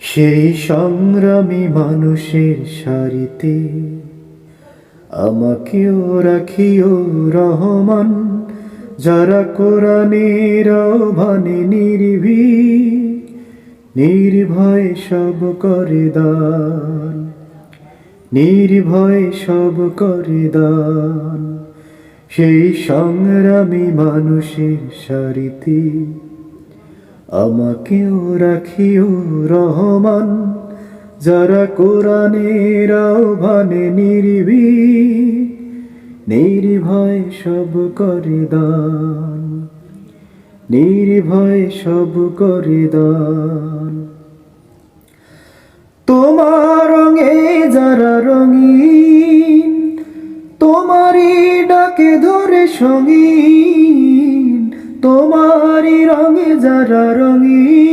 সেই সংগ্রামী মানুষের সারিতে আমাকেও রাখিও রহমান, যারা কোরআনের আহ্বানে নির্ভয়ে সব করে দান, নির্ভয়ে সব করে দান। সেই সংগ্রামী মানুষের সারিতে আমাকেও রাখিও রহমান, যারা কোরআনের আহ্বানে নির্ভয়ে সব করে দান, নির্ভয়ে সব করে দান। তোমার রঙে যারা রঙিন, তোমারই ডাকে ধরে সঙ্গীন, তোমারই রঙে যারা রঙিন,